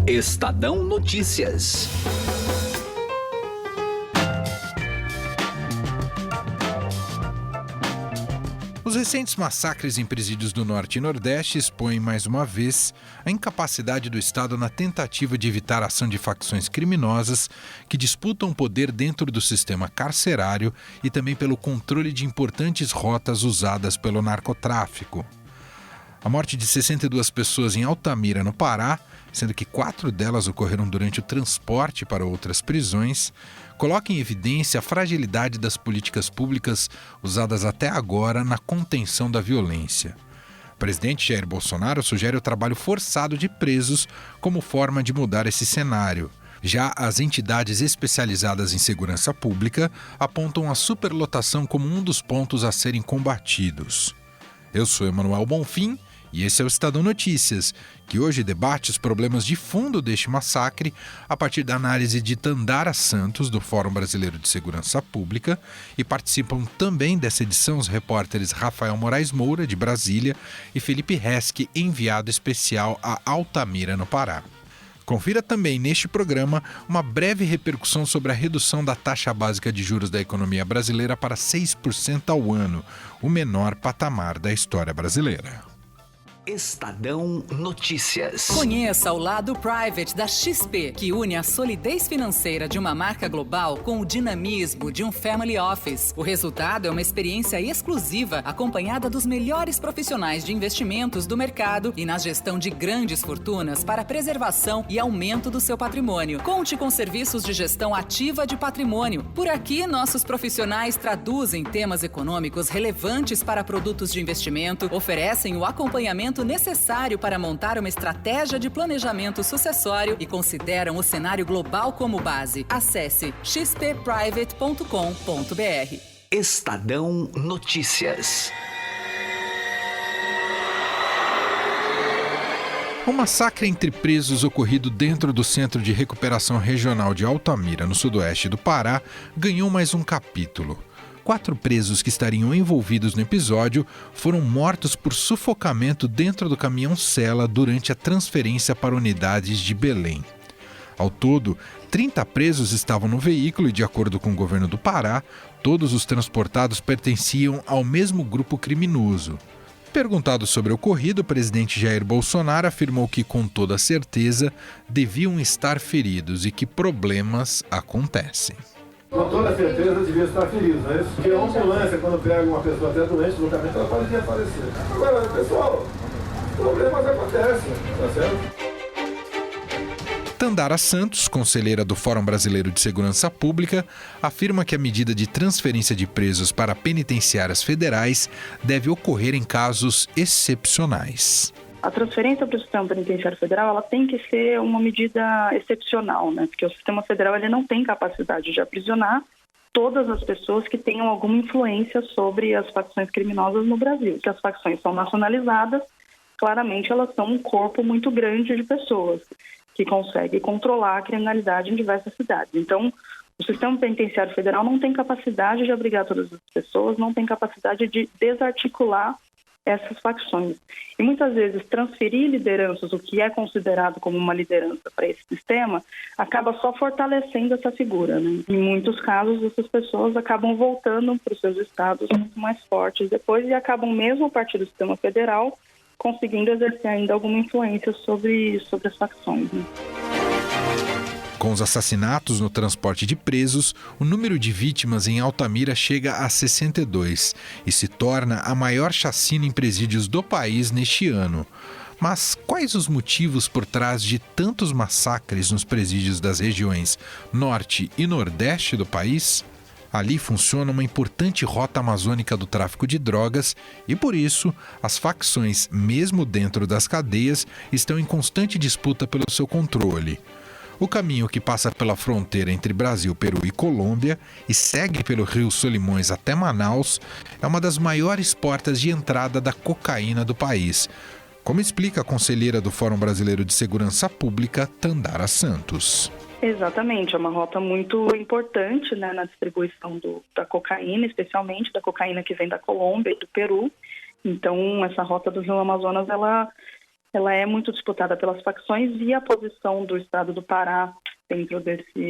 Estadão Notícias. Os recentes massacres em presídios do Norte e Nordeste expõem mais uma vez a incapacidade do Estado na tentativa de evitar a ação de facções criminosas que disputam poder dentro do sistema carcerário e também pelo controle de importantes rotas usadas pelo narcotráfico. A morte de 62 pessoas em Altamira, no Pará, sendo que 4 delas ocorreram durante o transporte para outras prisões, coloca em evidência a fragilidade das políticas públicas usadas até agora na contenção da violência. O presidente Jair Bolsonaro sugere o trabalho forçado de presos como forma de mudar esse cenário. Já as entidades especializadas em segurança pública apontam a superlotação como um dos pontos a serem combatidos. Eu sou Emanuel Bonfim e esse é o Estadão Notícias, que hoje debate os problemas de fundo deste massacre a partir da análise de Tandara Santos, do Fórum Brasileiro de Segurança Pública, e participam também dessa edição os repórteres Rafael Moraes Moura, de Brasília, e Felipe Resque, enviado especial a Altamira, no Pará. Confira também neste programa uma breve repercussão sobre a redução da taxa básica de juros da economia brasileira para 6% ao ano, o menor patamar da história brasileira. Estadão Notícias. Conheça o lado private da XP, que une a solidez financeira de uma marca global com o dinamismo de um family office. O resultado é uma experiência exclusiva, acompanhada dos melhores profissionais de investimentos do mercado e na gestão de grandes fortunas para preservação e aumento do seu patrimônio. Conte com serviços de gestão ativa de patrimônio. Por aqui, nossos profissionais traduzem temas econômicos relevantes para produtos de investimento, oferecem o acompanhamento necessário para montar uma estratégia de planejamento sucessório e consideram o cenário global como base. Acesse xpprivate.com.br. Estadão Notícias. O massacre entre presos ocorrido dentro do Centro de Recuperação Regional de Altamira, no sudoeste do Pará, ganhou mais um capítulo. 4 presos que estariam envolvidos no episódio foram mortos por sufocamento dentro do caminhão-cela durante a transferência para unidades de Belém. Ao todo, 30 presos estavam no veículo e, de acordo com o governo do Pará, todos os transportados pertenciam ao mesmo grupo criminoso. Perguntado sobre o ocorrido, o presidente Jair Bolsonaro afirmou que, com toda certeza, deviam estar feridos e que problemas acontecem. Com toda certeza devia estar feliz, não é isso? Porque a ambulância, quando pega uma pessoa até doente, localmente ela pode desaparecer. Agora, pessoal, problemas acontecem, tá certo? Tandara Santos, conselheira do Fórum Brasileiro de Segurança Pública, afirma que a medida de transferência de presos para penitenciárias federais deve ocorrer em casos excepcionais. A transferência para o sistema penitenciário federal ela tem que ser uma medida excepcional, né? Porque o sistema federal ele não tem capacidade de aprisionar todas as pessoas que tenham alguma influência sobre as facções criminosas no Brasil. Que as facções são nacionalizadas, claramente elas são um corpo muito grande de pessoas que consegue controlar a criminalidade em diversas cidades. Então, o sistema penitenciário federal não tem capacidade de abrigar todas as pessoas, não tem capacidade de desarticular essas facções. E muitas vezes transferir lideranças, o que é considerado como uma liderança para esse sistema, acaba só fortalecendo essa figura, né? Em muitos casos, essas pessoas acabam voltando para os seus estados muito mais fortes depois e acabam mesmo a partir do sistema federal conseguindo exercer ainda alguma influência sobre as facções, né? Com os assassinatos no transporte de presos, o número de vítimas em Altamira chega a 62 e se torna a maior chacina em presídios do país neste ano. Mas quais os motivos por trás de tantos massacres nos presídios das regiões Norte e Nordeste do país? Ali funciona uma importante rota amazônica do tráfico de drogas e, por isso, as facções, mesmo dentro das cadeias, estão em constante disputa pelo seu controle. O caminho que passa pela fronteira entre Brasil, Peru e Colômbia e segue pelo rio Solimões até Manaus é uma das maiores portas de entrada da cocaína do país, como explica a conselheira do Fórum Brasileiro de Segurança Pública, Tandara Santos. Exatamente, é uma rota muito importante, né, na distribuição da cocaína, especialmente da cocaína que vem da Colômbia e do Peru. Então, essa rota do Rio Amazonas, ela ela é muito disputada pelas facções e a posição do estado do Pará dentro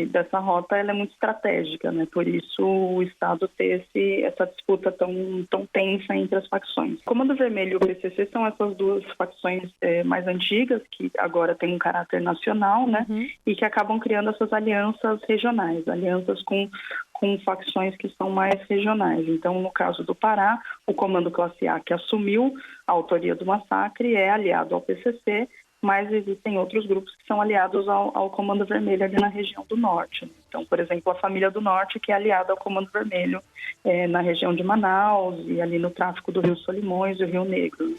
dessa rota ela é muito estratégica, né? Por isso o estado ter essa disputa tão tensa entre as facções. O Comando Vermelho e o PCC são essas duas facções mais antigas, que agora têm um caráter nacional, né? E que acabam criando essas alianças regionais, alianças com facções que são mais regionais. Então, no caso do Pará, o Comando Classe A, que assumiu a autoria do massacre, é aliado ao PCC, mas existem outros grupos que são aliados ao Comando Vermelho ali na região do Norte. Então, por exemplo, a Família do Norte, que é aliada ao Comando Vermelho na região de Manaus e ali no tráfico do Rio Solimões e o Rio Negro.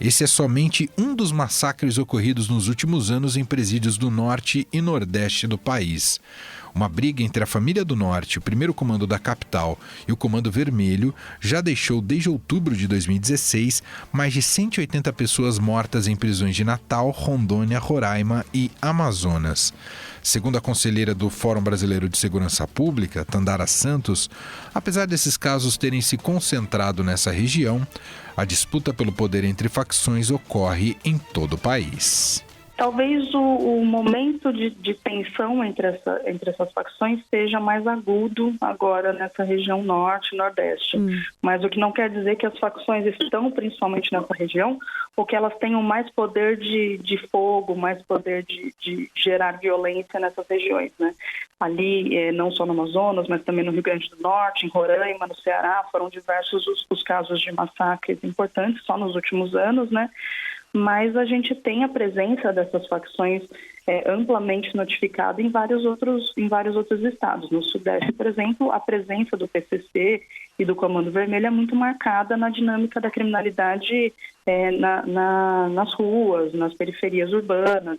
Esse é somente um dos massacres ocorridos nos últimos anos em presídios do Norte e Nordeste do país. Uma briga entre a Família do Norte, o primeiro comando da capital, e o Comando Vermelho já deixou, desde outubro de 2016, mais de 180 pessoas mortas em prisões de Natal, Rondônia, Roraima e Amazonas. Segundo a conselheira do Fórum Brasileiro de Segurança Pública, Tandara Santos, apesar desses casos terem se concentrado nessa região, a disputa pelo poder entre facções ocorre em todo o país. Talvez o momento de tensão entre essas facções seja mais agudo agora nessa região norte e nordeste. Mas o que não quer dizer que as facções estão principalmente nessa região ou que elas tenham mais poder de fogo, mais poder de gerar violência nessas regiões, né? Ali, não só no Amazonas, mas também no Rio Grande do Norte, em Roraima, no Ceará, foram diversos os casos de massacres importantes só nos últimos anos, né? Mas a gente tem a presença dessas facções amplamente notificada em vários outros estados. No Sudeste, por exemplo, a presença do PCC e do Comando Vermelho é muito marcada na dinâmica da criminalidade nas ruas, nas periferias urbanas.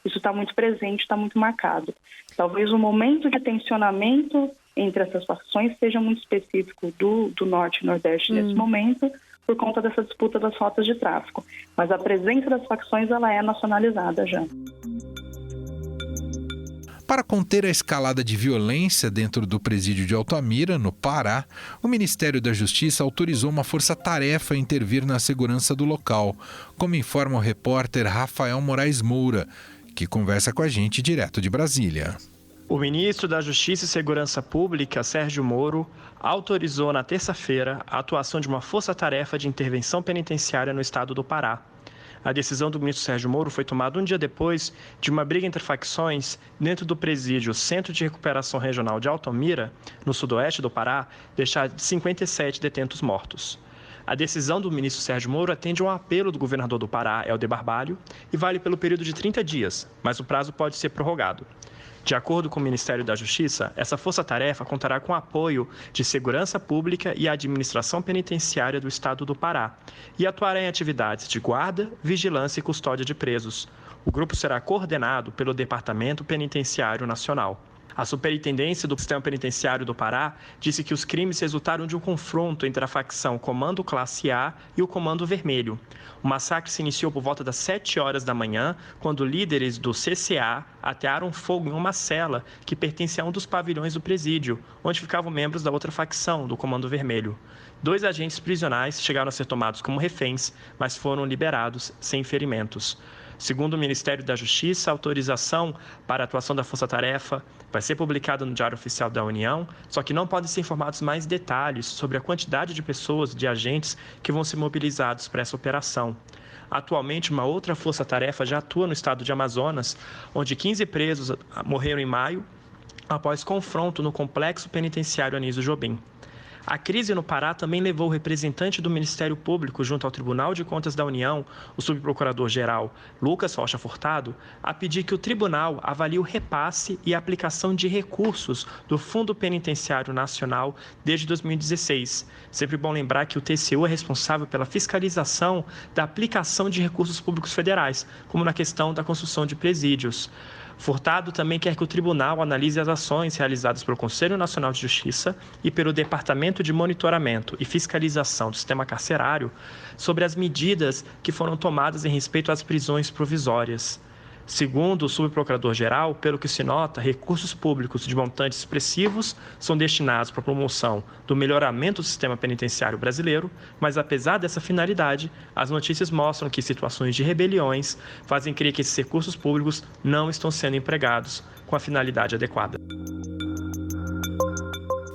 Isso está muito presente, está muito marcado. Talvez o momento de tensionamento entre essas facções seja muito específico do Norte e Nordeste nesse momento, por conta dessa disputa das rotas de tráfico. Mas a presença das facções ela é nacionalizada já. Para conter a escalada de violência dentro do presídio de Altamira, no Pará, o Ministério da Justiça autorizou uma força-tarefa a intervir na segurança do local, como informa o repórter Rafael Moraes Moura, que conversa com a gente direto de Brasília. O ministro da Justiça e Segurança Pública, Sérgio Moro, autorizou na terça-feira a atuação de uma força-tarefa de intervenção penitenciária no estado do Pará. A decisão do ministro Sérgio Moro foi tomada um dia depois de uma briga entre facções dentro do presídio Centro de Recuperação Regional de Altamira, no sudoeste do Pará, deixar 57 detentos mortos. A decisão do ministro Sérgio Moro atende a um apelo do governador do Pará, Helder Barbalho, e vale pelo período de 30 dias, mas o prazo pode ser prorrogado. De acordo com o Ministério da Justiça, essa força-tarefa contará com o apoio de Segurança Pública e Administração Penitenciária do Estado do Pará e atuará em atividades de guarda, vigilância e custódia de presos. O grupo será coordenado pelo Departamento Penitenciário Nacional. A Superintendência do Sistema Penitenciário do Pará disse que os crimes resultaram de um confronto entre a facção Comando Classe A e o Comando Vermelho. O massacre se iniciou por volta das 7 horas da manhã, quando líderes do CCA atearam fogo em uma cela que pertence a um dos pavilhões do presídio, onde ficavam membros da outra facção, do Comando Vermelho. 2 agentes prisionais chegaram a ser tomados como reféns, mas foram liberados sem ferimentos. Segundo o Ministério da Justiça, a autorização para a atuação da Força-Tarefa vai ser publicada no Diário Oficial da União, só que não podem ser informados mais detalhes sobre a quantidade de pessoas, de agentes que vão ser mobilizados para essa operação. Atualmente, uma outra força-tarefa já atua no estado de Amazonas, onde 15 presos morreram em maio após confronto no complexo penitenciário Anísio Jobim. A crise no Pará também levou o representante do Ministério Público junto ao Tribunal de Contas da União, o subprocurador-geral Lucas Rocha Furtado, a pedir que o tribunal avalie o repasse e a aplicação de recursos do Fundo Penitenciário Nacional desde 2016. Sempre bom lembrar que o TCU é responsável pela fiscalização da aplicação de recursos públicos federais, como na questão da construção de presídios. Furtado também quer que o tribunal analise as ações realizadas pelo Conselho Nacional de Justiça e pelo Departamento de Monitoramento e Fiscalização do Sistema Carcerário sobre as medidas que foram tomadas em respeito às prisões provisórias. Segundo o subprocurador-geral, pelo que se nota, recursos públicos de montantes expressivos são destinados para a promoção do melhoramento do sistema penitenciário brasileiro, mas apesar dessa finalidade, as notícias mostram que situações de rebeliões fazem crer que esses recursos públicos não estão sendo empregados com a finalidade adequada.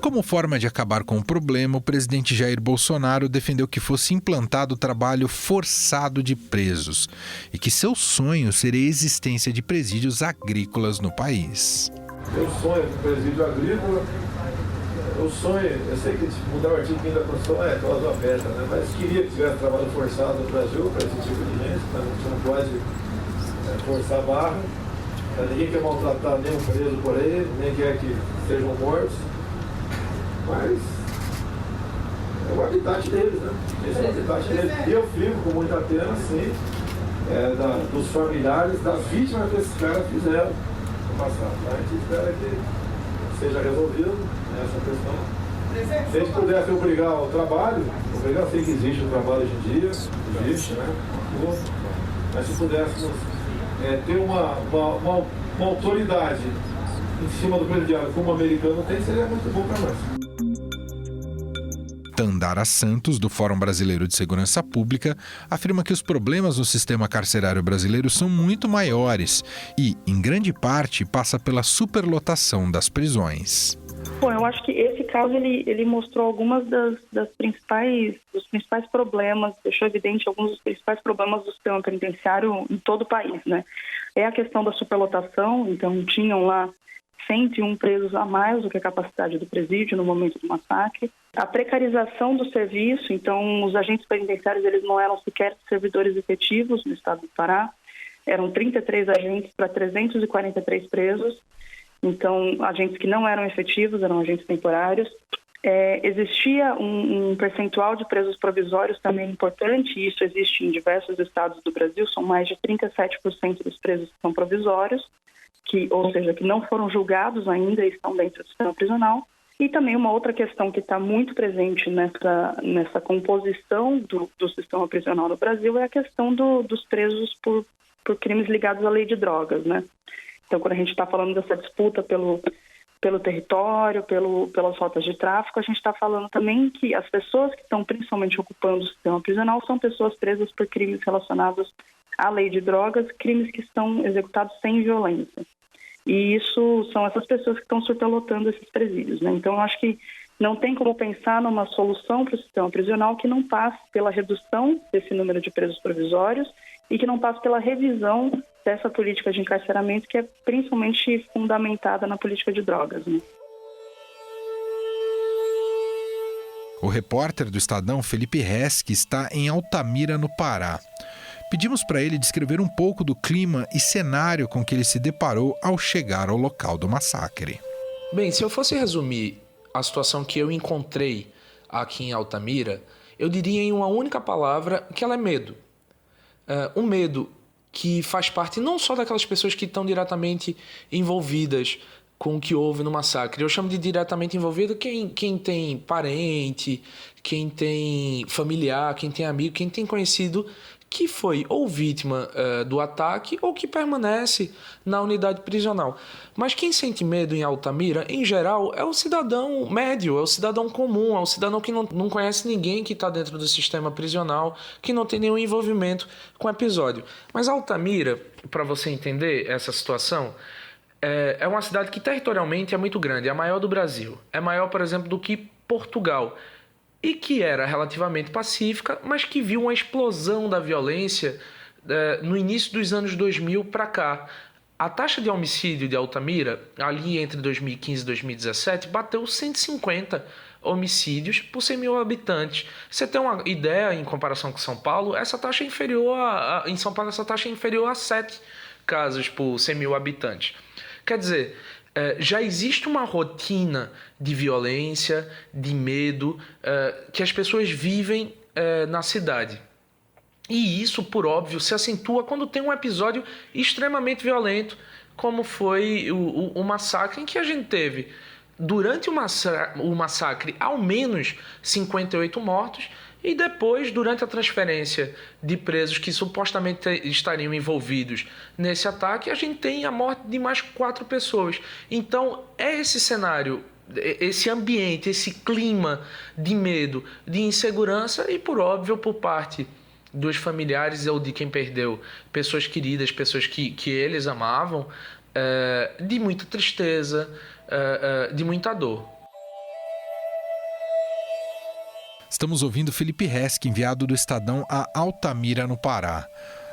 Como forma de acabar com o problema, o presidente Jair Bolsonaro defendeu que fosse implantado o trabalho forçado de presos e que seu sonho seria a existência de presídios agrícolas no país. Meu sonho é um presídio agrícola. Eu sei que mudar o artigo 5 da Constituição é cláusula aberta, né? Mas queria que tivesse trabalho forçado no Brasil para esse tipo de gente, mas a gente não pode forçar a barra. Ninguém quer maltratar nenhum preso por aí, nem quer que sejam mortos. Mas é o habitat deles, né? Esse é o habitat deles. E eu fico com muita pena, sim, dos familiares, das vítimas que esses caras fizeram no passado. A gente espera que seja resolvido essa questão. Se a gente pudesse obrigar ao trabalho, eu sei que existe o trabalho hoje em dia, existe, né? Mas se pudéssemos ter uma autoridade em cima do presidiário como o americano tem, seria muito bom para nós. Tandara Santos, do Fórum Brasileiro de Segurança Pública, afirma que os problemas no sistema carcerário brasileiro são muito maiores e, em grande parte, passa pela superlotação das prisões. Bom, eu acho que esse caso ele mostrou algumas dos principais problemas, deixou evidente alguns dos principais problemas do sistema penitenciário em todo o país, né? É a questão da superlotação, então tinham lá 101 presos a mais do que a capacidade do presídio no momento do massacre. A precarização do serviço, então os agentes penitenciários eles não eram sequer servidores efetivos no estado do Pará, eram 33 agentes para 343 presos, então agentes que não eram efetivos, eram agentes temporários. Existia um percentual de presos provisórios também importante, e isso existe em diversos estados do Brasil, são mais de 37% dos presos que são provisórios, ou seja, que não foram julgados ainda e estão dentro do sistema prisional. E também uma outra questão que está muito presente nessa composição do sistema prisional no Brasil é a questão dos presos por crimes ligados à lei de drogas, né? Então, quando a gente está falando dessa disputa pelo território, pelas rotas de tráfico, a gente está falando também que as pessoas que estão principalmente ocupando o sistema prisional são pessoas presas por crimes relacionados à lei de drogas, crimes que são executados sem violência. E isso são essas pessoas que estão superlotando esses presídios, né? Então, eu acho que não tem como pensar numa solução para o sistema prisional que não passe pela redução desse número de presos provisórios e que não passe pela revisão dessa política de encarceramento que é principalmente fundamentada na política de drogas, né? O repórter do Estadão, Felipe Resch, está em Altamira, no Pará. Pedimos para ele descrever um pouco do clima e cenário com que ele se deparou ao chegar ao local do massacre. Bem, se eu fosse resumir a situação que eu encontrei aqui em Altamira, eu diria em uma única palavra que ela é medo. Um medo que faz parte não só daquelas pessoas que estão diretamente envolvidas com o que houve no massacre. Eu chamo de diretamente envolvido quem tem parente, quem tem familiar, quem tem amigo, quem tem conhecido que foi ou vítima do ataque ou que permanece na unidade prisional. Mas quem sente medo em Altamira, em geral, é o cidadão médio, é o cidadão comum, é o cidadão que não conhece ninguém que está dentro do sistema prisional, que não tem nenhum envolvimento com o episódio. Mas Altamira, para você entender essa situação, é uma cidade que territorialmente é muito grande, é a maior do Brasil. É maior, por exemplo, do que Portugal. E que era relativamente pacífica, mas que viu uma explosão da violência no início dos anos 2000 para cá. A taxa de homicídio de Altamira, ali entre 2015 e 2017, bateu 150 homicídios por 100 mil habitantes. Você tem uma ideia, em comparação com São Paulo, essa taxa é inferior em São Paulo essa taxa é inferior a 7 casos por 100 mil habitantes. Quer dizer, já existe uma rotina de violência, de medo, que as pessoas vivem na cidade. E isso, por óbvio, se acentua quando tem um episódio extremamente violento, como foi o massacre em que a gente teve, durante o massacre, ao menos 58 mortos E depois, durante a transferência de presos que supostamente estariam envolvidos nesse ataque, a gente tem a morte de mais 4 pessoas. Então, é esse cenário, esse ambiente, esse clima de medo, de insegurança e, por óbvio, por parte dos familiares ou de quem perdeu pessoas queridas, pessoas que eles amavam, de muita tristeza, de muita dor. Estamos ouvindo Felipe Resch, enviado do Estadão a Altamira, no Pará.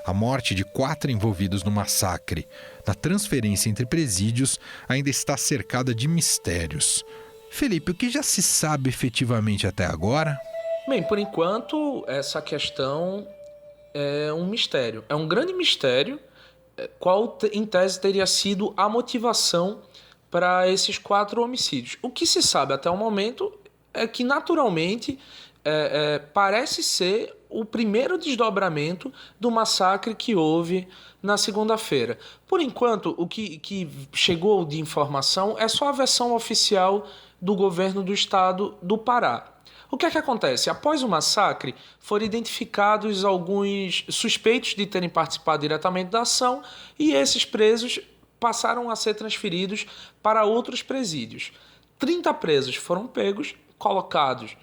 A morte de 4 envolvidos no massacre na transferência entre presídios ainda está cercada de mistérios. Felipe, o que já se sabe efetivamente até agora? Bem, por enquanto, essa questão é um mistério. É um grande mistério qual, em tese, teria sido a motivação para esses 4 homicídios. O que se sabe até o momento é que, naturalmente, parece ser o primeiro desdobramento do massacre que houve na segunda-feira. Por enquanto, o que chegou de informação é só a versão oficial do governo do estado do Pará. O que é que acontece? Após o massacre, foram identificados alguns suspeitos de terem participado diretamente da ação e esses presos passaram a ser transferidos para outros presídios. 30 presos foram pegos, colocados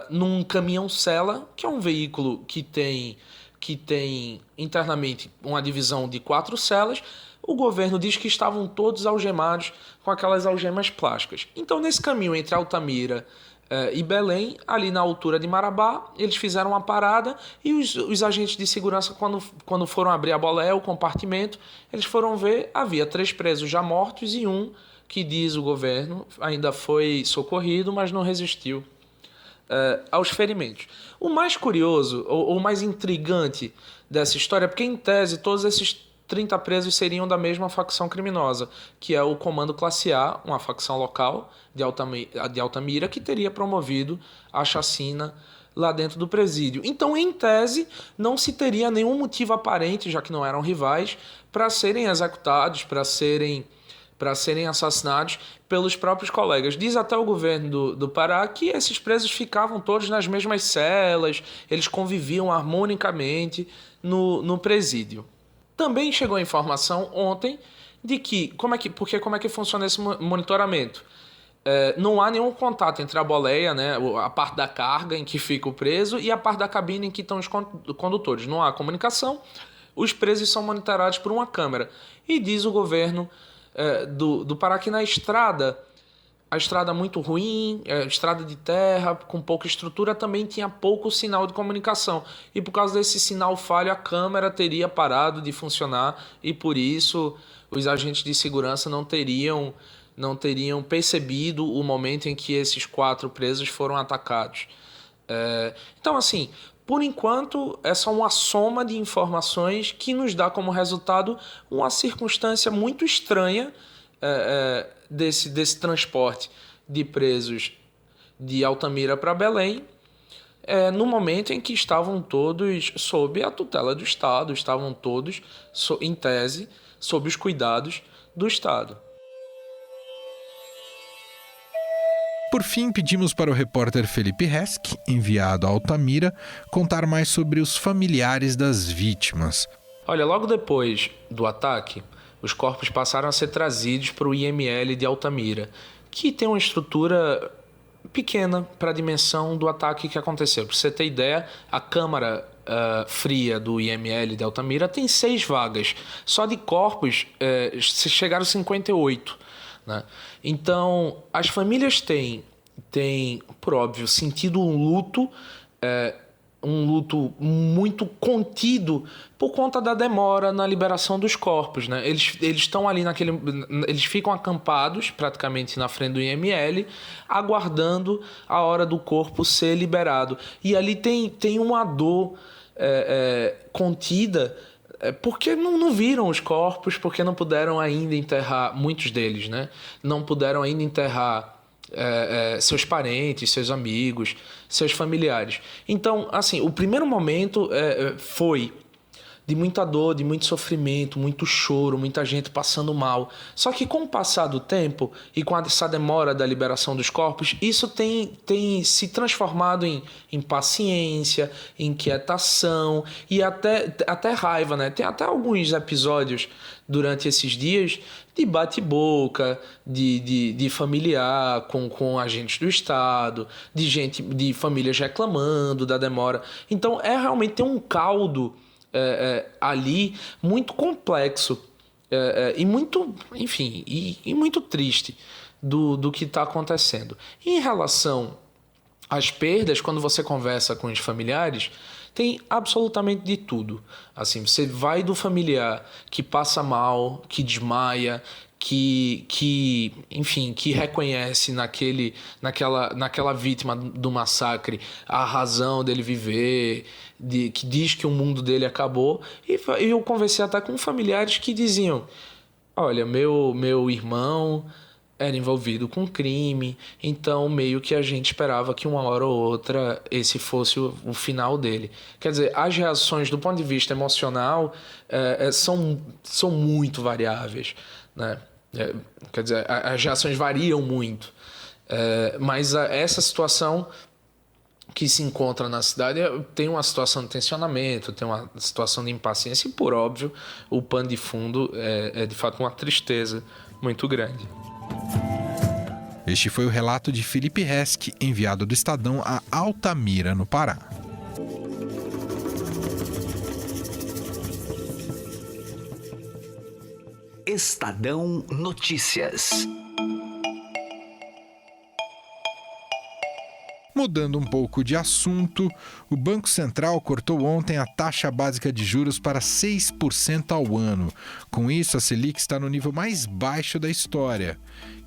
num caminhão-cela, que é um veículo que tem internamente uma divisão de 4 celas. O governo diz que estavam todos algemados com aquelas algemas plásticas. Então, nesse caminho entre Altamira e Belém, ali na altura de Marabá, eles fizeram uma parada e os agentes de segurança, quando foram abrir a boleia, o compartimento, eles foram ver, havia 3 presos já mortos e um que, diz o governo, ainda foi socorrido, mas não resistiu aos ferimentos. O mais curioso, ou mais intrigante dessa história, é porque, em tese, todos esses 30 presos seriam da mesma facção criminosa, que é o Comando Classe A, uma facção local de Altamira, que teria promovido a chacina lá dentro do presídio. Então, em tese, não se teria nenhum motivo aparente, já que não eram rivais, para serem executados, para serem assassinados pelos próprios colegas. Diz até o governo do Pará que esses presos ficavam todos nas mesmas celas, eles conviviam harmonicamente no presídio. Também chegou a informação ontem de que, como é que funciona esse monitoramento? Não há nenhum contato entre a boleia, né, a parte da carga em que fica o preso, e a parte da cabine em que estão os condutores. Não há comunicação, os presos são monitorados por uma câmera. E diz o governo do Pará que na estrada, a estrada muito ruim, estrada de terra, com pouca estrutura, também tinha pouco sinal de comunicação. E por causa desse sinal falho, a câmera teria parado de funcionar e por isso os agentes de segurança não teriam percebido o momento em que esses 4 presos foram atacados. Então, assim, por enquanto, é só uma soma de informações que nos dá como resultado uma circunstância muito estranha desse transporte de presos de Altamira para Belém, no momento em que estavam todos sob a tutela do Estado, estavam todos, em tese, sob os cuidados do Estado. Por fim, pedimos para o repórter Felipe Resch, enviado a Altamira, contar mais sobre os familiares das vítimas. Olha, logo depois do ataque, os corpos passaram a ser trazidos para o IML de Altamira, que tem uma estrutura pequena para a dimensão do ataque que aconteceu. Para você ter ideia, a câmara fria do IML de Altamira tem 6 vagas. Só de corpos chegaram a 58. Né? Então, as famílias têm, por óbvio, sentido um luto muito contido por conta da demora na liberação dos corpos. Né? Eles estão ali eles ficam acampados praticamente na frente do IML, aguardando a hora do corpo ser liberado. E ali tem uma dor contida, porque não viram os corpos, porque não puderam ainda enterrar, muitos deles, né? Não puderam ainda enterrar seus parentes, seus amigos, seus familiares. Então, assim, o primeiro momento foi de muita dor, de muito sofrimento, muito choro, muita gente passando mal. Só que com o passar do tempo e com essa demora da liberação dos corpos, isso tem se transformado em paciência, em inquietação e até raiva, né? Tem até alguns episódios durante esses dias de bate-boca, de familiar com agentes do Estado, de famílias reclamando da demora. Então, realmente tem um caldo ali muito complexo e muito, enfim, e muito triste do que está acontecendo. Em relação às perdas, quando você conversa com os familiares, tem absolutamente de tudo. Assim, você vai do familiar que passa mal, que desmaia, que reconhece naquela vítima do massacre a razão dele viver, que diz que o mundo dele acabou. E eu conversei até com familiares que diziam: olha, meu irmão era envolvido com crime, então meio que a gente esperava que uma hora ou outra esse fosse o final dele. Quer dizer, as reações do ponto de vista emocional são muito variáveis, né? Quer dizer, as reações variam muito, mas essa situação que se encontra na cidade tem uma situação de tensionamento, tem uma situação de impaciência e, por óbvio, o pano de fundo é de fato uma tristeza muito grande. Este foi o relato de Felipe Resch, enviado do Estadão a Altamira, no Pará. Estadão Notícias. Mudando um pouco de assunto, o Banco Central cortou ontem a taxa básica de juros para 6% ao ano. Com isso, a Selic está no nível mais baixo da história.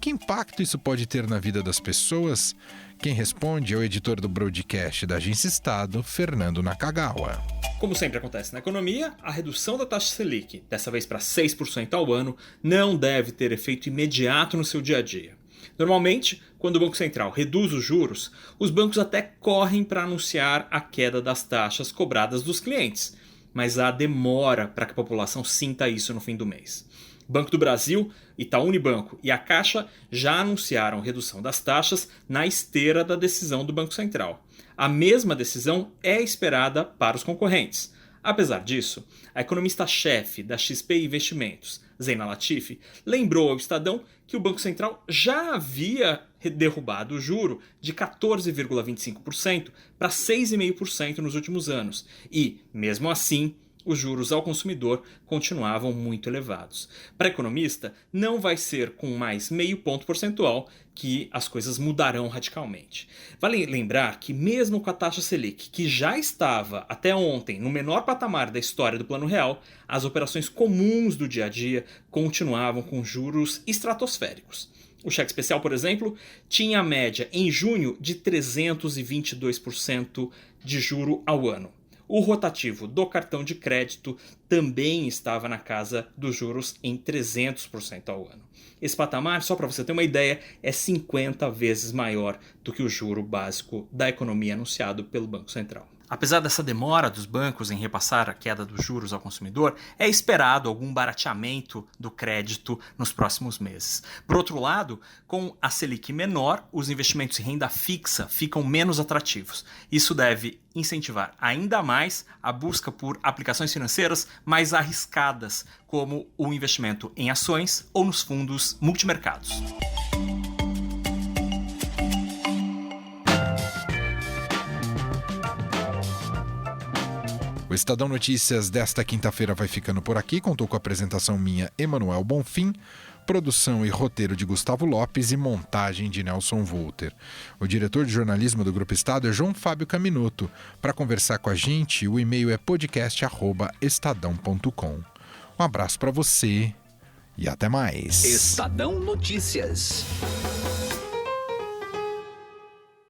Que impacto isso pode ter na vida das pessoas? Quem responde é o editor do broadcast da Agência Estado, Fernando Nakagawa. Como sempre acontece na economia, a redução da taxa Selic, dessa vez para 6% ao ano, não deve ter efeito imediato no seu dia a dia. Normalmente, quando o Banco Central reduz os juros, os bancos até correm para anunciar a queda das taxas cobradas dos clientes, mas há demora para que a população sinta isso no fim do mês. Banco do Brasil, Itaú Unibanco e a Caixa já anunciaram redução das taxas na esteira da decisão do Banco Central. A mesma decisão é esperada para os concorrentes. Apesar disso, a economista-chefe da XP Investimentos, Zeina Latifi, lembrou ao Estadão que o Banco Central já havia derrubado o juro de 14,25% para 6,5% nos últimos anos e, mesmo assim, os juros ao consumidor continuavam muito elevados. Para a economista, não vai ser com mais meio ponto percentual que as coisas mudarão radicalmente. Vale lembrar que mesmo com a taxa Selic, que já estava até ontem no menor patamar da história do Plano Real, as operações comuns do dia a dia continuavam com juros estratosféricos. O cheque especial, por exemplo, tinha a média em junho de 322% de juro ao ano. O rotativo do cartão de crédito também estava na casa dos juros em 300% ao ano. Esse patamar, só para você ter uma ideia, é 50 vezes maior do que o juro básico da economia anunciado pelo Banco Central. Apesar dessa demora dos bancos em repassar a queda dos juros ao consumidor, é esperado algum barateamento do crédito nos próximos meses. Por outro lado, com a Selic menor, os investimentos em renda fixa ficam menos atrativos. Isso deve incentivar ainda mais a busca por aplicações financeiras mais arriscadas, como o investimento em ações ou nos fundos multimercados. O Estadão Notícias desta quinta-feira vai ficando por aqui. Contou com a apresentação minha, Emanuel Bonfim, produção e roteiro de Gustavo Lopes e montagem de Nelson Volter. O diretor de jornalismo do Grupo Estado é João Fábio Caminoto. Para conversar com a gente, o e-mail é podcast@estadão.com. Um abraço para você e até mais. Estadão Notícias.